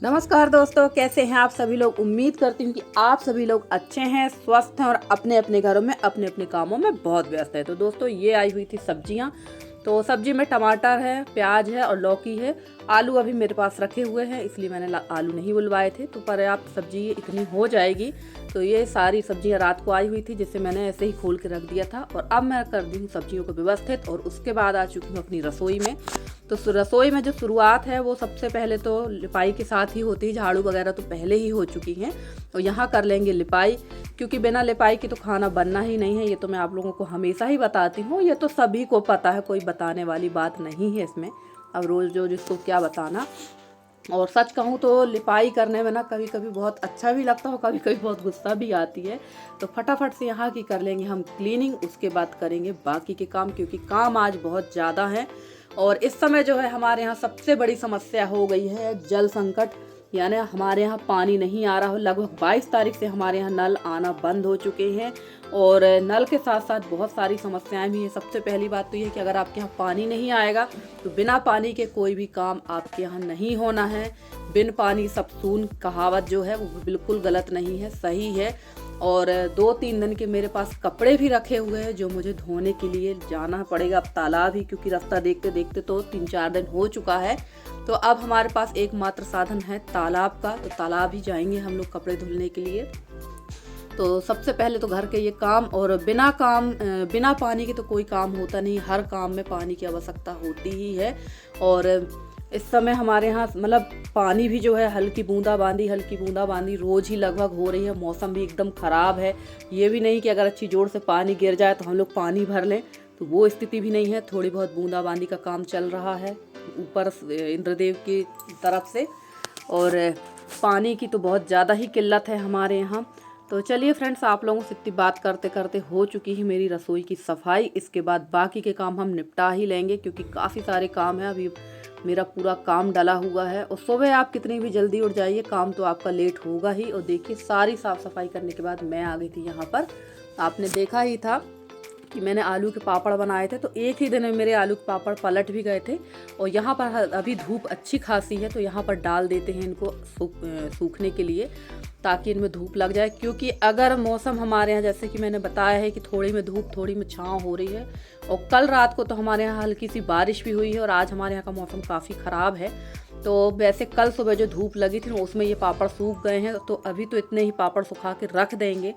नमस्कार दोस्तों, कैसे हैं आप सभी लोग। उम्मीद करती हूँ कि आप सभी लोग अच्छे हैं, स्वस्थ हैं और अपने अपने घरों में अपने अपने कामों में बहुत व्यस्त है। तो दोस्तों, ये आई हुई थी सब्जियाँ। तो सब्जी में टमाटर है, प्याज है और लौकी है। आलू अभी मेरे पास रखे हुए हैं, इसलिए मैंने आलू नहीं बुलवाए थे। तो पर्याप्त सब्जी इतनी हो जाएगी। तो ये सारी सब्जियाँ रात को आई हुई थी, जिसे मैंने ऐसे ही खोल के रख दिया था। और अब मैं कर दी हूँ सब्जियों को व्यवस्थित और उसके बाद आ चुकी हूँ अपनी रसोई में। तो रसोई में जो शुरुआत है वो सबसे पहले तो लिपाई के साथ ही होती है। झाड़ू वगैरह तो पहले ही हो चुकी हैं और यहाँ कर लेंगे लिपाई, क्योंकि बिना लिपाई की तो खाना बनना ही नहीं है। ये तो मैं आप लोगों को हमेशा ही बताती हूँ, ये तो सभी को पता है, कोई बताने वाली बात नहीं है इसमें। अब रोज़ जो जिसको क्या बताना। और सच कहूँ तो लिपाई करने में ना कभी कभी बहुत अच्छा भी लगता है, कभी कभी बहुत गुस्सा भी आती है। तो फटाफट से यहाँ की कर लेंगे हम क्लीनिंग, उसके बाद करेंगे बाकी के काम, क्योंकि काम आज बहुत ज़्यादा है। और इस समय जो है हमारे यहाँ सबसे बड़ी समस्या हो गई है जल संकट, यानी हमारे यहाँ पानी नहीं आ रहा हो। लगभग 22 तारीख से हमारे यहाँ नल आना बंद हो चुके हैं और नल के साथ साथ बहुत सारी समस्याएं भी हैं। सबसे पहली बात तो ये है कि अगर आपके यहाँ पानी नहीं आएगा तो बिना पानी के कोई भी काम आपके यहाँ नहीं होना है। बिन पानी सब सून कहावत जो है वो बिल्कुल गलत नहीं है, सही है। और 2-3 दिन के मेरे पास कपड़े भी रखे हुए हैं जो मुझे धोने के लिए जाना पड़ेगा अब तालाब ही, क्योंकि रास्ता देखते देखते तो 3-4 दिन हो चुका है। तो अब हमारे पास एकमात्र साधन है तालाब का, तो तालाब ही जाएंगे हम लोग कपड़े धुलने के लिए। तो सबसे पहले तो घर के ये काम, और बिना पानी के तो कोई काम होता नहीं। हर काम में पानी की आवश्यकता होती ही है। और इस समय हमारे यहाँ मतलब पानी भी जो है हल्की बूंदाबांदी रोज़ ही लगभग हो रही है। मौसम भी एकदम ख़राब है। ये भी नहीं कि अगर अच्छी जोर से पानी गिर जाए तो हम लोग पानी भर लें, तो वो स्थिति भी नहीं है। थोड़ी बहुत बूंदाबांदी का काम चल रहा है ऊपर इंद्रदेव की तरफ से। और पानी की तो बहुत ज़्यादा ही किल्लत है हमारे यहाँ। तो चलिए फ्रेंड्स, आप लोगों से इतनी बात करते करते हो चुकी है मेरी रसोई की सफाई। इसके बाद बाकी के काम हम निपटा ही लेंगे, क्योंकि काफ़ी सारे काम हैं। अभी मेरा पूरा काम डला हुआ है। और सुबह आप कितनी भी जल्दी उठ जाइए, काम तो आपका लेट होगा ही। और देखिए, सारी साफ़ सफाई करने के बाद मैं आ गई थी यहाँ पर। आपने देखा ही था कि मैंने आलू के पापड़ बनाए थे, तो एक ही दिन में मेरे आलू के पापड़ पलट भी गए थे। और यहाँ पर अभी धूप अच्छी खासी है, तो यहाँ पर डाल देते हैं इनको सूखने के लिए, ताकि इनमें धूप लग जाए। क्योंकि अगर मौसम हमारे यहाँ, जैसे कि मैंने बताया है कि थोड़ी में धूप थोड़ी में छाँव हो रही है। और कल रात को तो हमारे यहाँ हल्की सी बारिश भी हुई है और आज हमारे यहाँ का मौसम काफ़ी ख़राब है। तो वैसे कल सुबह जो धूप लगी थी ना, उसमें ये पापड़ सूख गए हैं। तो अभी तो इतने ही पापड़ सुखा के रख देंगे,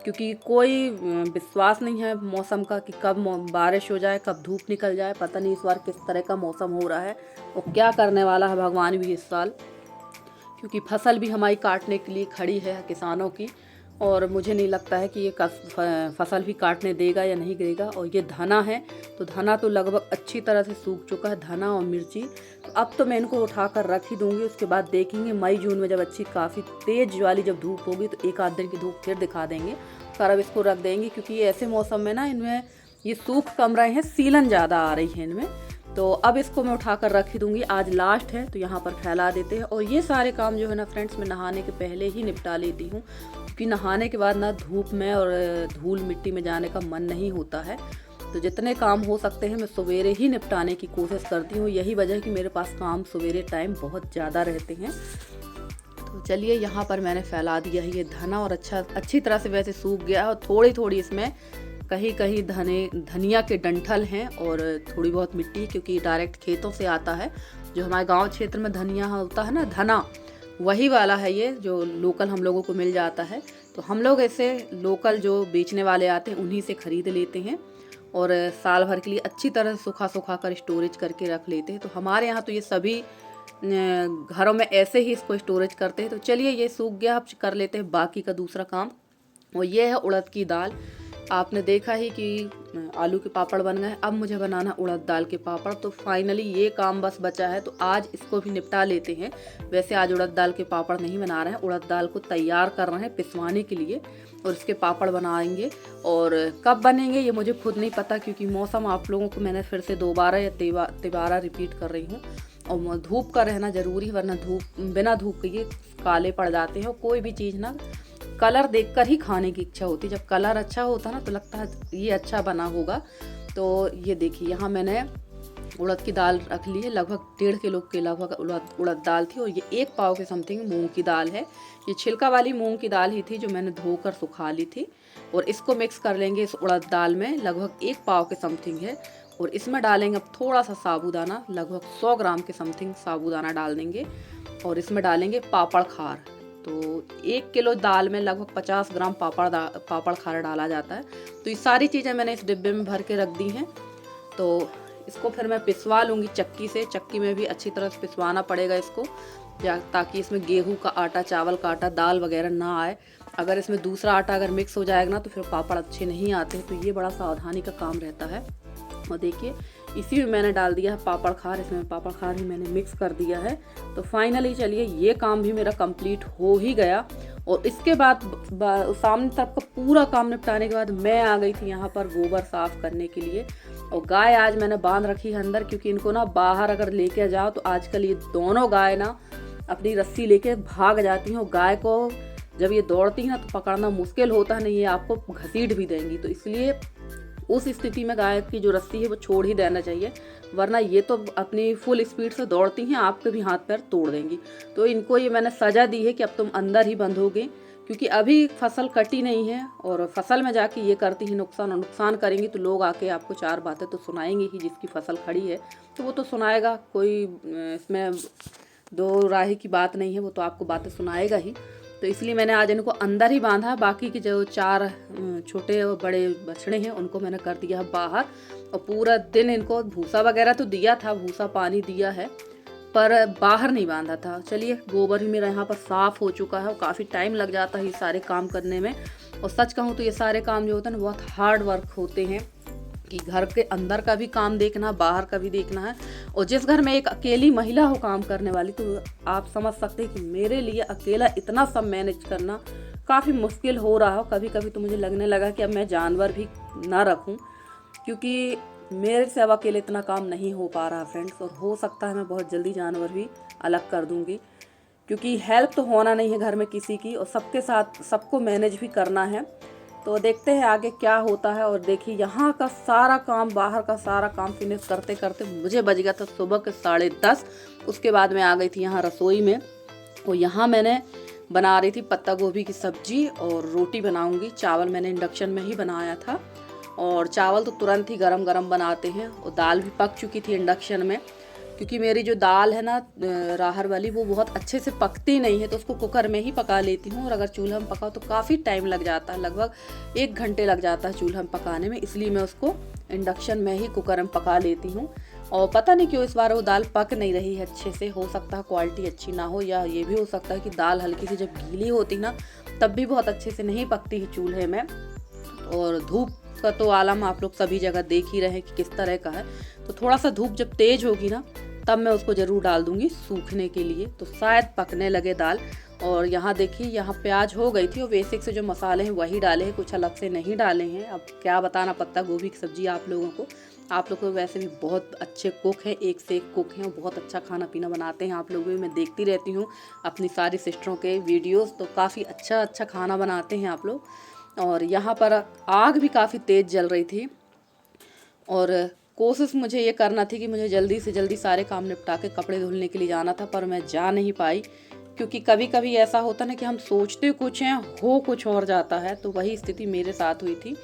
क्योंकि कोई विश्वास नहीं है मौसम का कि कब बारिश हो जाए, कब धूप निकल जाए। पता नहीं इस बार किस तरह का मौसम हो रहा है और क्या करने वाला है भगवान भी इस साल, क्योंकि फसल भी हमारी काटने के लिए खड़ी है किसानों की। और मुझे नहीं लगता है कि ये फसल भी काटने देगा या नहीं देगा। और ये धना है, तो धना तो लगभग अच्छी तरह से सूख चुका है, धना और मिर्ची। तो अब तो मैं इनको उठा कर रख ही दूंगी। उसके बाद देखेंगे मई जून में जब अच्छी काफ़ी तेज़ वाली जब धूप होगी तो एक आध दिन की धूप फिर दिखा देंगे। पर अब इसको रख देंगे, क्योंकि ये ऐसे मौसम में ना इनमें ये सूख कम रहे हैं, सीलन ज़्यादा आ रही है इनमें। तो अब इसको मैं उठा कर रख ही दूंगी। आज लास्ट है तो यहाँ पर फैला देते हैं। और ये सारे काम जो है ना फ्रेंड्स, मैं नहाने के पहले ही निपटा लेती हूँ, क्योंकि नहाने के बाद ना धूप में और धूल मिट्टी में जाने का मन नहीं होता है। तो जितने काम हो सकते हैं मैं सवेरे ही निपटाने की कोशिश करती हूँ। यही वजह है कि मेरे पास काम सवेरे टाइम बहुत ज़्यादा रहते हैं। तो चलिए, यहाँ पर मैंने फैला दिया है ये धना, और अच्छी तरह से वैसे सूख गया है। और थोड़ी थोड़ी इसमें कहीं कहीं धनिया के डंठल हैं और थोड़ी बहुत मिट्टी, क्योंकि डायरेक्ट खेतों से आता है। जो हमारे गांव क्षेत्र में धनिया होता है ना, धना, वही वाला है ये, जो लोकल हम लोगों को मिल जाता है। तो हम लोग ऐसे लोकल जो बेचने वाले आते हैं उन्हीं से ख़रीद लेते हैं और साल भर के लिए अच्छी तरह से सुखा कर स्टोरेज करके रख लेते हैं। तो हमारे यहाँ तो ये सभी घरों में ऐसे ही इसको स्टोरेज करते हैं। तो चलिए, ये सूख गया, अब कर लेते हैं बाकी का दूसरा काम। और ये है उड़द की दाल। आपने देखा ही कि आलू के पापड़ बन गए। अब मुझे बनाना उड़द दाल के पापड़। तो फाइनली ये काम बस बचा है, तो आज इसको भी निपटा लेते हैं। वैसे आज उड़द दाल के पापड़ नहीं बना रहे हैं, उड़द दाल को तैयार कर रहे हैं पिसवाने के लिए, और इसके पापड़ बनाएंगे। और कब बनेंगे ये मुझे खुद नहीं पता, क्योंकि मौसम, आप लोगों को मैंने फिर से 2 या 3 रिपीट कर रही हूँ। और धूप का रहना ज़रूरी है, वरना बिना धूप के ये काले पड़ जाते हैं। और कोई भी चीज़ ना कलर देखकर ही खाने की इच्छा होती है। जब कलर अच्छा होता है ना तो लगता है ये अच्छा बना होगा। तो ये देखिए, यहाँ मैंने उड़द की दाल रख ली है, लगभग 1.5 किलो के लगभग उड़द दाल थी। और ये 1 पाव के समथिंग मूंग की दाल है। ये छिलका वाली मूंग की दाल ही थी जो मैंने धोकर सुखा ली थी। और इसको मिक्स कर लेंगे इस उड़द दाल में, लगभग 1 पाव के समथिंग है। और इसमें डालेंगे अब थोड़ा सा साबूदाना, लगभग 100 ग्राम के समथिंग साबूदाना डाल देंगे। और इसमें डालेंगे पापड़ खार। तो 1 किलो दाल में लगभग 50 ग्राम पापड़ खार डाला जाता है। तो ये सारी चीज़ें मैंने इस डिब्बे में भर के रख दी हैं। तो इसको फिर मैं पिसवा लूँगी चक्की से। चक्की में भी अच्छी तरह से पिसवाना पड़ेगा इसको, ताकि इसमें गेहूं का आटा, चावल का आटा, दाल वगैरह ना आए। अगर इसमें दूसरा आटा अगर मिक्स हो जाएगा ना तो फिर पापड़ अच्छे नहीं आते। तो ये बड़ा सावधानी का काम रहता है। और देखिए इसी में मैंने डाल दिया है पापड़ खार। इसमें पापड़ खार ही मैंने मिक्स कर दिया है। तो फाइनली चलिए ये काम भी मेरा कंप्लीट हो ही गया। और इसके बाद सामने तरफ का पूरा काम निपटाने के बाद मैं आ गई थी यहाँ पर गोबर साफ करने के लिए। और गाय आज मैंने बांध रखी है अंदर, क्योंकि इनको ना बाहर अगर लेके जाओ तो आजकल ये दोनों गाय ना अपनी रस्सी लेके भाग जाती हैं। और गाय को जब ये दौड़ती है ना तो पकड़ना मुश्किल होता है, नहीं ये आपको घसीट भी देंगी। तो इसलिए उस स्थिति में गाय की जो रस्सी है वो छोड़ ही देना चाहिए, वरना ये तो अपनी फुल स्पीड से दौड़ती हैं, आपके भी हाथ पैर तोड़ देंगी। तो इनको ये मैंने सजा दी है कि अब तुम अंदर ही बंधोगे, क्योंकि अभी फसल कटी नहीं है। और फसल में जाके ये करती है नुकसान, और नुकसान करेंगी तो लोग आके आपको 4 बातें तो सुनाएंगे ही। जिसकी फसल खड़ी है तो वो तो सुनाएगा, कोई इसमें दो राही की बात नहीं है, वो तो आपको बातें सुनाएगा ही। तो इसलिए मैंने आज इनको अंदर ही बांधा। बाकी के जो 4 छोटे और बड़े बछड़े हैं उनको मैंने कर दिया बाहर। और पूरा दिन इनको भूसा वगैरह तो दिया था, भूसा पानी दिया है, पर बाहर नहीं बांधा था। चलिए गोबर भी मेरा यहाँ पर साफ़ हो चुका है। और काफ़ी टाइम लग जाता है ये सारे काम करने में। और सच कहूँ तो ये सारे काम जो होते हैं ना बहुत हार्ड वर्क होते हैं, कि घर के अंदर का भी काम देखना, बाहर का भी देखना है। और जिस घर में एक अकेली महिला हो काम करने वाली, तो आप समझ सकते हैं कि मेरे लिए अकेला इतना सब मैनेज करना काफ़ी मुश्किल हो रहा हो। कभी कभी तो मुझे लगने लगा कि अब मैं जानवर भी ना रखूं, क्योंकि मेरे से अब अकेले इतना काम नहीं हो पा रहा फ्रेंड्स। और हो सकता है मैं बहुत जल्दी जानवर भी अलग कर दूंगी, क्योंकि हेल्प तो होना नहीं है घर में किसी की, और सबके साथ सबको मैनेज भी करना है। तो देखते हैं आगे क्या होता है। और देखिए यहाँ का सारा काम, बाहर का सारा काम फिनिश करते करते मुझे बज गया था सुबह के 10:30। उसके बाद मैं आ गई थी यहाँ रसोई में। और यहाँ मैंने बना रही थी पत्ता गोभी की सब्जी और रोटी बनाऊंगी। चावल मैंने इंडक्शन में ही बनाया था, और चावल तो तुरंत ही गरम गरम बनाते हैं। और दाल भी पक चुकी थी इंडक्शन में, क्योंकि मेरी जो दाल है ना राहर वाली, वो बहुत अच्छे से पकती नहीं है, तो उसको कुकर में ही पका लेती हूँ। और अगर चूल्हा में पकाओ तो काफ़ी टाइम लग जाता है, लगभग 1 घंटे लग जाता है चूल्हा में पकाने में। इसलिए मैं उसको इंडक्शन में ही कुकर में पका लेती हूँ। और पता नहीं क्यों इस बार वो दाल पक नहीं रही है अच्छे से। हो सकता है क्वालिटी अच्छी ना हो, या ये भी हो सकता है कि दाल हल्की सी जब गीली होती ना तब भी बहुत अच्छे से नहीं पकती है चूल्हे में। और धूप का तो आलम आप लोग सभी जगह देख ही रहे हैं कि किस तरह का है। तो थोड़ा सा धूप जब तेज होगी ना तब मैं उसको ज़रूर डाल दूंगी सूखने के लिए, तो शायद पकने लगे दाल। और यहाँ देखिए यहाँ प्याज हो गई थी, और बेसिक से जो मसाले हैं वही डाले हैं, कुछ अलग से नहीं डाले हैं। अब क्या बताना पत्ता गोभी की सब्जी आप लोगों को। आप लोग तो वैसे भी बहुत अच्छे कुक हैं, एक से एक कुक हैं, और बहुत अच्छा खाना पीना बनाते हैं आप लोग भी। मैं देखती रहती हूँ अपनी सारी सिस्टरों के वीडियोज़, तो काफ़ी अच्छा अच्छा खाना बनाते हैं आप लोग। और यहाँ पर आग भी काफ़ी तेज़ जल रही थी, और कोशिश मुझे ये करना थी कि मुझे जल्दी से जल्दी सारे काम निपटा के कपड़े धुलने के लिए जाना था, पर मैं जा नहीं पाई। क्योंकि कभी कभी ऐसा होता ना कि हम सोचते कुछ हैं, हो कुछ और जाता है। तो वही स्थिति मेरे साथ हुई थी।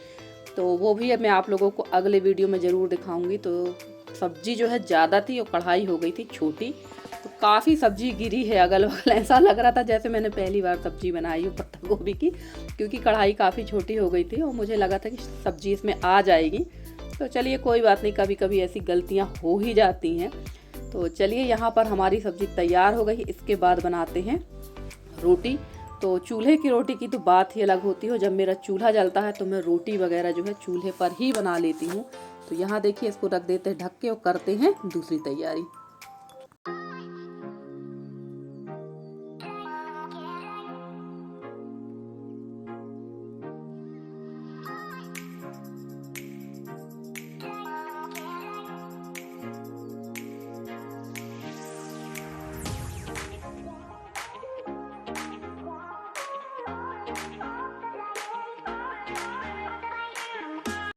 तो वो भी अब मैं आप लोगों को अगले वीडियो में ज़रूर दिखाऊंगी। तो सब्जी जो है ज़्यादा थी और कढ़ाई हो गई थी छोटी, तो काफ़ी सब्जी गिरी है अगल बगल। ऐसा लग रहा था जैसे मैंने पहली बार सब्जी बनाई हो पत्ता गोभी की, क्योंकि कढ़ाई काफ़ी छोटी हो गई थी और मुझे लगा था कि सब्जी इसमें आ जाएगी। तो चलिए कोई बात नहीं, कभी कभी ऐसी गलतियां हो ही जाती हैं। तो चलिए यहाँ पर हमारी सब्जी तैयार हो गई। इसके बाद बनाते हैं रोटी। तो चूल्हे की रोटी की तो बात ही अलग होती है। जब मेरा चूल्हा जलता है तो मैं रोटी वगैरह जो है चूल्हे पर ही बना लेती हूँ। तो यहाँ देखिए इसको रख देते हैं ढक के और करते हैं दूसरी तैयारी।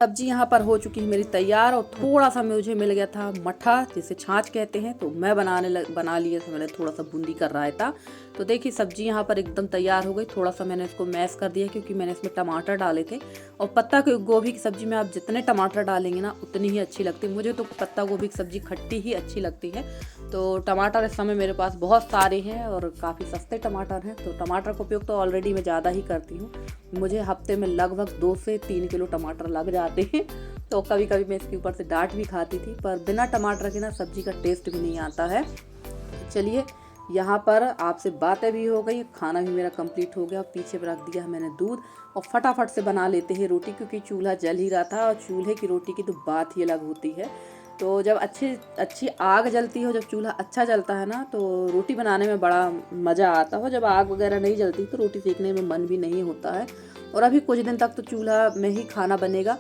सब्जी यहाँ पर हो चुकी है मेरी तैयार और थोड़ा सा मुझे मिल गया था मठा, जिसे छाछ कहते हैं, तो मैं बना लिया था मैंने थोड़ा सा बूंदी का रायता। तो देखिए सब्जी यहाँ पर एकदम तैयार हो गई। थोड़ा सा मैंने इसको मैश कर दिया क्योंकि मैंने इसमें टमाटर डाले थे, और पत्ता गोभी की सब्जी में आप जितने टमाटर डालेंगे ना उतनी ही अच्छी लगती है। मुझे तो पत्ता गोभी की सब्जी खट्टी ही अच्छी लगती है। तो टमाटर इस समय मेरे पास बहुत सारे हैं और काफ़ी सस्ते टमाटर हैं, तो टमाटर का उपयोग तो ऑलरेडी मैं ज़्यादा ही करती हूँ। मुझे हफ्ते में लगभग 2 से 3 किलो टमाटर लग जाते हैं। तो कभी कभी मैं इसके ऊपर से डांट भी खाती थी, पर बिना टमाटर के ना सब्जी का टेस्ट भी नहीं आता है। चलिए यहाँ पर आपसे बातें भी हो गई, खाना भी मेरा कंप्लीट हो गया। पीछे रख दिया है मैंने दूध और फटाफट से बना लेते हैं रोटी, क्योंकि चूल्हा जल ही रहा था और चूल्हे की रोटी की तो बात ही अलग होती है। तो जब अच्छी आग जलती हो, जब चूल्हा अच्छा जलता है ना, तो रोटी बनाने में बड़ा मज़ा आता हो। जब आग वगैरह नहीं जलती तो रोटी सेकने में मन भी नहीं होता है। और अभी कुछ दिन तक तो चूल्हा में ही खाना बनेगा।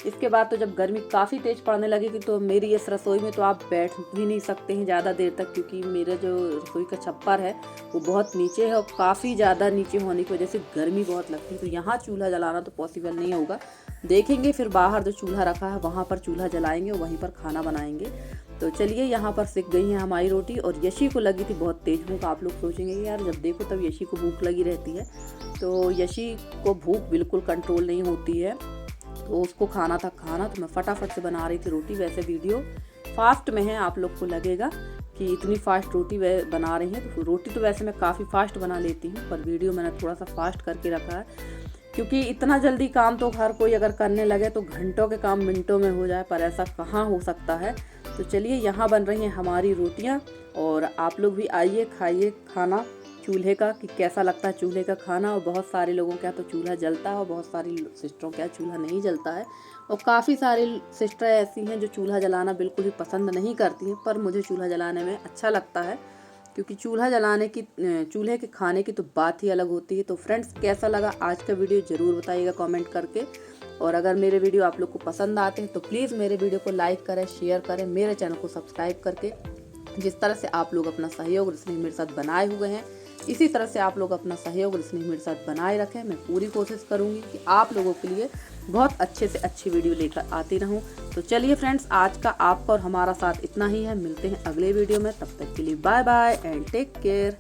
इसके बाद तो जब गर्मी काफ़ी तेज़ पड़ने लगेगी तो मेरी इस रसोई में तो आप बैठ भी नहीं सकते हैं ज़्यादा देर तक, क्योंकि मेरा जो रसोई का छप्पर है वो बहुत नीचे है और काफ़ी ज़्यादा नीचे होने की वजह से गर्मी बहुत लगती है। तो यहाँ चूल्हा जलाना तो पॉसिबल नहीं होगा। देखेंगे फिर बाहर जो चूल्हा रखा है वहाँ पर चूल्हा जलाएंगे और वहीं पर खाना बनाएंगे। तो चलिए यहाँ पर सिक गई है हमारी रोटी और यशी को लगी थी बहुत तेज़ भूख। आप लोग सोचेंगे कि यार जब देखो तब यशी को भूख लगी रहती है, तो यशी को भूख बिल्कुल कंट्रोल नहीं होती है, तो उसको खाना था खाना। तो मैं फटाफट से बना रही थी रोटी। वैसे वीडियो फास्ट में है, आप लोग को लगेगा कि इतनी फास्ट रोटी बना रही हैं, तो रोटी तो वैसे मैं काफ़ी फास्ट बना लेती हूँ, पर वीडियो मैंने थोड़ा सा फास्ट करके रखा है, क्योंकि इतना जल्दी काम तो हर कोई अगर करने लगे तो घंटों के काम मिनटों में हो जाए, पर ऐसा कहाँ हो सकता है। तो चलिए यहाँ बन रही हैं हमारी रोटियाँ और आप लोग भी आइए खाइए खाना चूल्हे का, कि कैसा लगता है चूल्हे का खाना। और बहुत सारे लोगों के यहाँ तो चूल्हा जलता है और बहुत सारी सिस्टरों के यहाँ चूल्हा नहीं जलता है, और काफ़ी सारी सिस्टर ऐसी हैं जो चूल्हा जलाना बिल्कुल भी पसंद नहीं करती हैं, पर मुझे चूल्हा जलाने में अच्छा लगता है, क्योंकि चूल्हे के खाने की तो बात ही अलग होती है। तो फ्रेंड्स, कैसा लगा आज का वीडियो ज़रूर बताइएगा कमेंट करके, और अगर मेरे वीडियो आप लोग को पसंद आते हैं तो प्लीज़ मेरे वीडियो को लाइक करें, शेयर करें, मेरे चैनल को सब्सक्राइब करके। जिस तरह से आप लोग अपना सहयोग स्नेह मेरे साथ बनाए हुए हैं, इसी तरह से आप लोग अपना सहयोग स्नेह मेरे साथ बनाए रखें। मैं पूरी कोशिश करूँगी कि आप लोगों के लिए बहुत अच्छे से अच्छी वीडियो लेकर आती रहूं। तो चलिए फ्रेंड्स, आज का आपका और हमारा साथ इतना ही है। मिलते हैं अगले वीडियो में, तब तक के लिए bye bye and take care.